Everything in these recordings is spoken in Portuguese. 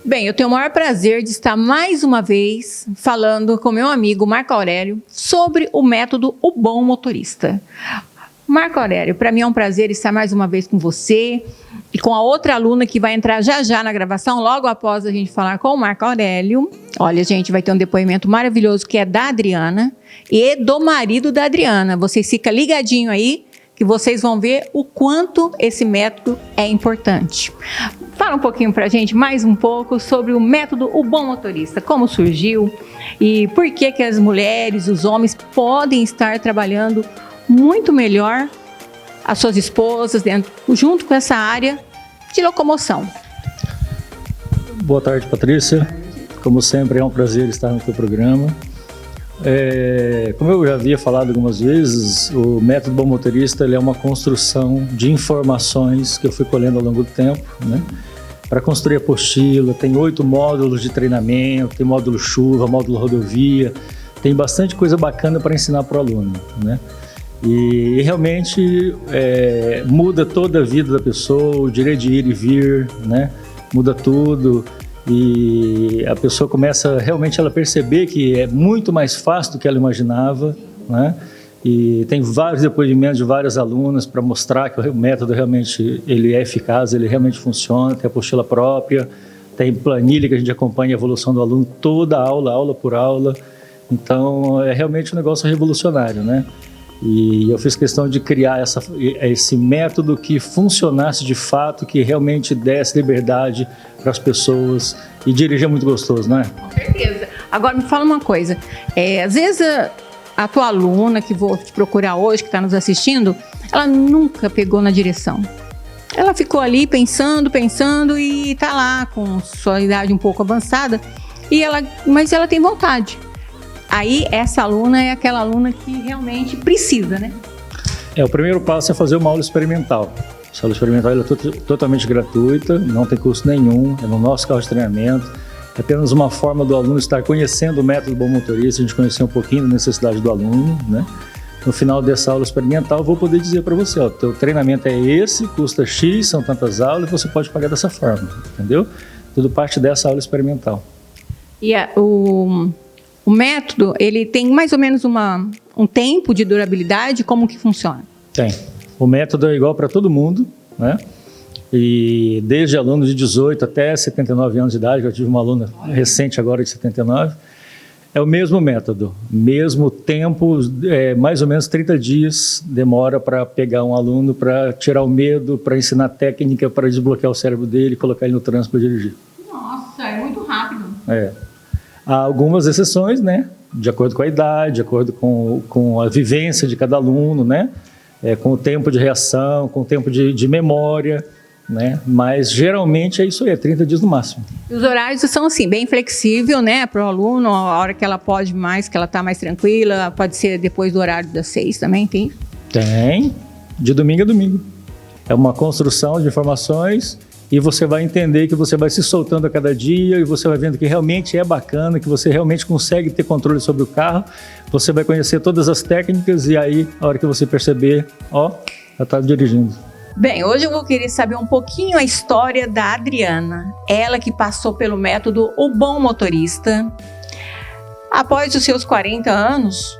Bem, eu tenho o maior prazer de estar mais uma vez falando com meu amigo Marco Aurélio sobre o método O Bom Motorista. Marco Aurélio, para mim é um prazer estar mais uma vez com você e com a outra aluna que vai entrar já já na gravação, logo após a gente falar com o Marco Aurélio. Olha, gente, vai ter um depoimento maravilhoso que é da Adriana e do marido da Adriana. Vocês ficam ligadinho aí que vocês vão ver o quanto esse método é importante. Fala um pouquinho para a gente, mais um pouco, sobre o método O Bom Motorista, como surgiu e por que as mulheres, os homens podem estar trabalhando muito melhor as suas esposas junto com essa área de locomoção. Boa tarde, Patrícia. Como sempre, é um prazer estar no teu programa. Como eu já havia falado algumas vezes, o método Bom Motorista ele é uma construção de informações que eu fui colhendo ao longo do tempo, né? Para construir a apostila, tem 8 módulos de treinamento, tem módulo chuva, módulo rodovia, tem bastante coisa bacana para ensinar para o aluno, né? E realmente muda toda a vida da pessoa, o direito de ir e vir, né? Muda tudo. E a pessoa começa realmente ela perceber que é muito mais fácil do que ela imaginava, né? E tem vários depoimentos de várias alunas para mostrar que o método realmente ele é eficaz, ele realmente funciona, tem apostila própria, tem planilha que a gente acompanha a evolução do aluno toda aula, aula por aula. Então é realmente um negócio revolucionário, né? E eu fiz questão de criar esse método que funcionasse de fato, que realmente desse liberdade para as pessoas, e dirigir é muito gostoso, não é? Com certeza. Agora me fala uma coisa, às vezes a tua aluna que vou te procurar hoje, que está nos assistindo, ela nunca pegou na direção. Ela ficou ali pensando e está lá com sua idade um pouco avançada, mas ela tem vontade. Aí essa aluna é aquela aluna que realmente precisa, né? O primeiro passo é fazer uma aula experimental. Essa aula experimental é totalmente gratuita, não tem custo nenhum, é no nosso carro de treinamento. É apenas uma forma do aluno estar conhecendo o método Bom Motorista, a gente conhecer um pouquinho da necessidade do aluno, né? No final dessa aula experimental, eu vou poder dizer para você, ó, teu treinamento é esse, custa X, são tantas aulas, e você pode pagar dessa forma, entendeu? Tudo parte dessa aula experimental. E o método, ele tem mais ou menos um tempo de durabilidade, como que funciona? Tem. O método é igual para todo mundo, né? E desde alunos de 18 até 79 anos de idade, eu tive uma aluna recente agora de 79, é o mesmo método, mesmo tempo, mais ou menos 30 dias demora para pegar um aluno, para tirar o medo, para ensinar técnica, para desbloquear o cérebro dele e colocar ele no trânsito para dirigir. Nossa, é muito rápido. Há algumas exceções, né? De acordo com a idade, de acordo com a vivência de cada aluno, né? Com o tempo de reação, com o tempo de memória, né? Mas geralmente é isso aí, 30 dias no máximo. E os horários são assim, bem flexível, né? Para o aluno, a hora que ela pode mais, que ela está mais tranquila, pode ser depois do horário das 6 também, tem? Tem, de domingo a domingo. É uma construção de informações. E você vai entender que você vai se soltando a cada dia e você vai vendo que realmente é bacana, que você realmente consegue ter controle sobre o carro. Você vai conhecer todas as técnicas e aí, a hora que você perceber, ó, já está dirigindo. Bem, hoje eu vou querer saber um pouquinho a história da Adriana. Ela que passou pelo método O Bom Motorista após os seus 40 anos.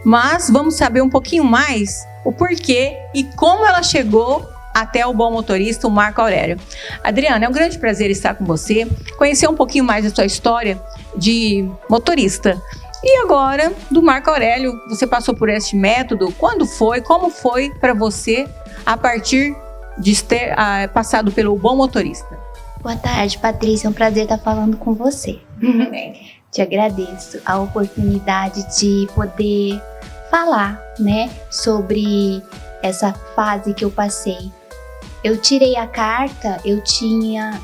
Mas vamos saber um pouquinho mais o porquê e como ela chegou até o Bom Motorista, o Marco Aurélio. Adriana, é um grande prazer estar com você, conhecer um pouquinho mais da sua história de motorista. E agora, do Marco Aurélio, você passou por este método, quando foi, como foi para você, a partir de ter passado pelo Bom Motorista? Boa tarde, Patrícia, é um prazer estar falando com você. Te agradeço a oportunidade de poder falar, né, sobre essa fase que eu passei. Eu tirei a carta, eu tinha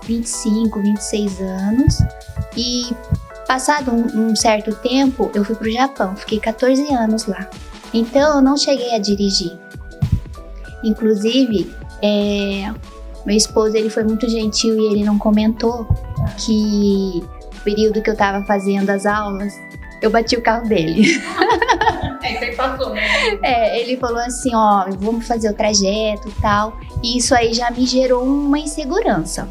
25, 26 anos e passado um certo tempo eu fui para o Japão, fiquei 14 anos lá. Então eu não cheguei a dirigir. Inclusive, meu esposo ele foi muito gentil e ele não comentou que no período que eu estava fazendo as aulas, eu bati o carro dele. Isso aí passou, né? Ele falou assim, vamos fazer o trajeto e tal. E isso aí já me gerou uma insegurança.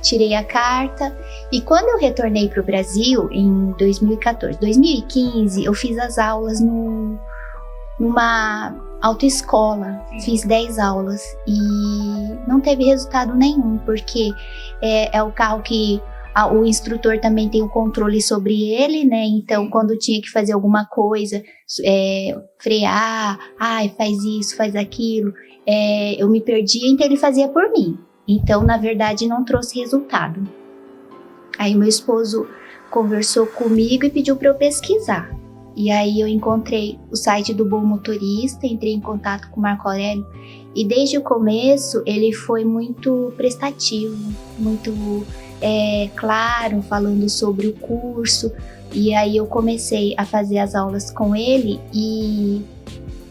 tirei a carta e quando eu retornei para o Brasil em 2014, 2015, eu fiz as aulas numa autoescola, fiz 10 aulas e não teve resultado nenhum, porque é o carro que o instrutor também tem o controle sobre ele, né? Então, quando tinha que fazer alguma coisa, frear, faz isso, faz aquilo, eu me perdia, então ele fazia por mim. Então, na verdade, não trouxe resultado. Aí meu esposo conversou comigo e pediu para eu pesquisar. E aí eu encontrei o site do Bom Motorista, entrei em contato com o Marco Aurélio e desde o começo ele foi muito prestativo, muito claro, falando sobre o curso. E aí eu comecei a fazer as aulas com ele e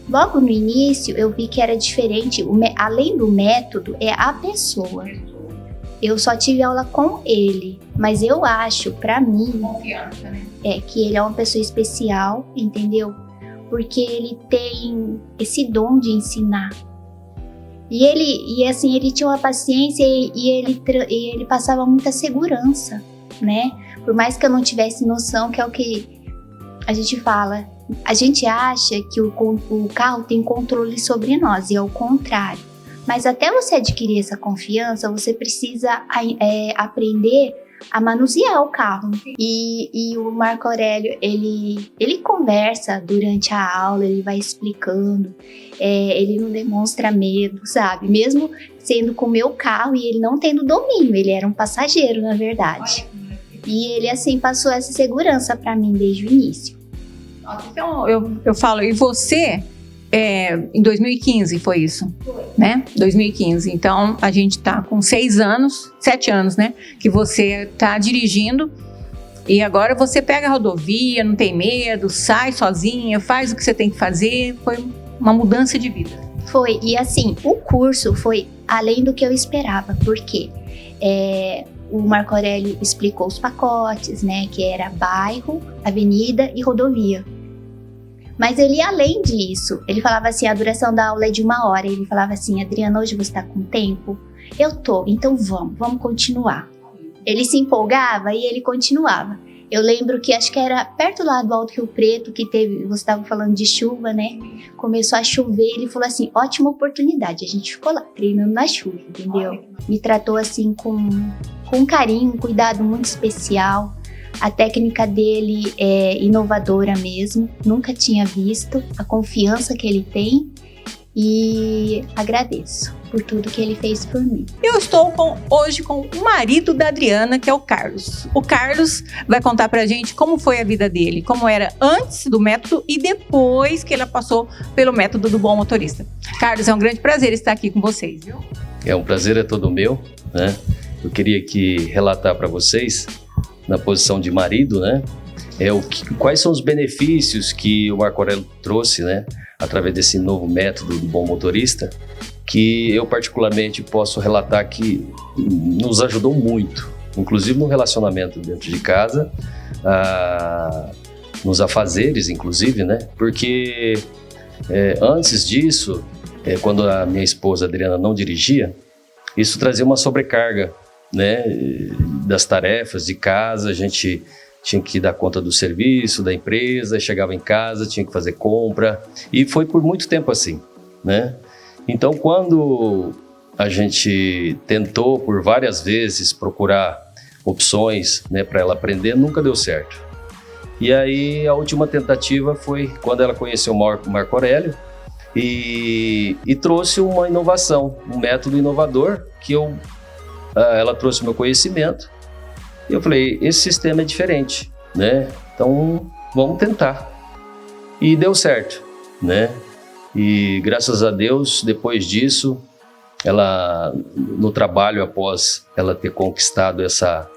logo no início eu vi que era diferente, além do método, é a pessoa. Eu só tive aula com ele, mas eu acho, pra mim, Confiança, né? que ele é uma pessoa especial, entendeu? Porque ele tem esse dom de ensinar. E ele tinha uma paciência e ele passava muita segurança, né? Por mais que eu não tivesse noção, que é o que a gente fala. A gente acha que o carro tem controle sobre nós, e é o contrário. Mas até você adquirir essa confiança, você precisa aprender a manusear o carro. E o Marco Aurélio, ele conversa durante a aula, ele vai explicando, ele não demonstra medo, sabe? Mesmo sendo com o meu carro e ele não tendo domínio, ele era um passageiro, na verdade. E ele, assim, passou essa segurança para mim desde o início. Então, eu falo, e você, em 2015 foi isso? Foi. Né? 2015. Então, a gente tá com 7 anos, né? Que você tá dirigindo e agora você pega a rodovia, não tem medo, sai sozinha, faz o que você tem que fazer. Foi uma mudança de vida. Foi, e assim, o curso foi além do que eu esperava, porque o Marco Aurélio explicou os pacotes, né? Que era bairro, avenida e rodovia. Mas ele, além disso, ele falava assim, a duração da aula é de 1 hora. Ele falava assim, Adriana, hoje você tá com tempo? Eu tô, então vamos continuar. Ele se empolgava e ele continuava. Eu lembro que acho que era perto lá do Alto Rio Preto, que teve, você estava falando de chuva, né? Começou a chover, ele falou assim, ótima oportunidade. A gente ficou lá, treinando na chuva, entendeu? Me tratou assim com carinho, um cuidado muito especial. A técnica dele é inovadora mesmo, nunca tinha visto, a confiança que ele tem e agradeço por tudo que ele fez por mim. Eu estou hoje com o marido da Adriana, que é o Carlos. O Carlos vai contar pra gente como foi a vida dele, como era antes do método e depois que ela passou pelo método do Bom Motorista. Carlos, é um grande prazer estar aqui com vocês, viu? É um prazer, todo meu, né? Eu queria aqui relatar para vocês, na posição de marido, né? Quais são os benefícios que o Marco Aurélio trouxe, né? Através desse novo método do Bom Motorista, que eu particularmente posso relatar que nos ajudou muito, inclusive no relacionamento dentro de casa, nos afazeres, inclusive, né? Porque antes disso, quando a minha esposa Adriana não dirigia, isso trazia uma sobrecarga, né, das tarefas de casa. A gente tinha que dar conta do serviço, da empresa, chegava em casa, tinha que fazer compra, e foi por muito tempo assim, né? Então, quando a gente tentou por várias vezes procurar opções, né, para ela aprender, nunca deu certo. E aí a última tentativa foi quando ela conheceu o Marco Aurélio e trouxe uma inovação, um método inovador que ela trouxe meu conhecimento e eu falei, esse sistema é diferente, né? Então vamos tentar. E deu certo, né? E graças a Deus, depois disso, ela, no trabalho, após ela ter conquistado essa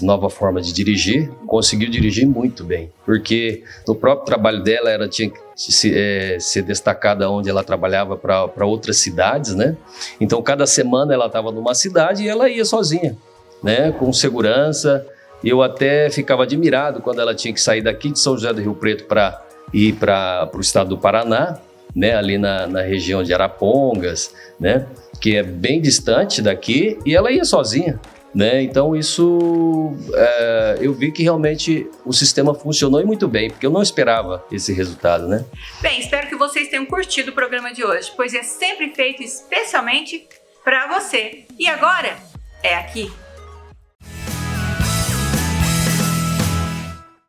nova forma de dirigir, conseguiu dirigir muito bem, porque no próprio trabalho dela ela tinha que ser destacada onde ela trabalhava para outras cidades, né? Então cada semana ela estava numa cidade e ela ia sozinha, né? Com segurança. Eu até ficava admirado quando ela tinha que sair daqui de São José do Rio Preto para ir para o estado do Paraná, né, ali na região de Arapongas, né, que é bem distante daqui, e ela ia sozinha. Né? Então isso eu vi que realmente o sistema funcionou e muito bem, porque eu não esperava esse resultado, né? Bem, espero que vocês tenham curtido o programa de hoje, pois é sempre feito especialmente para você. E agora é aqui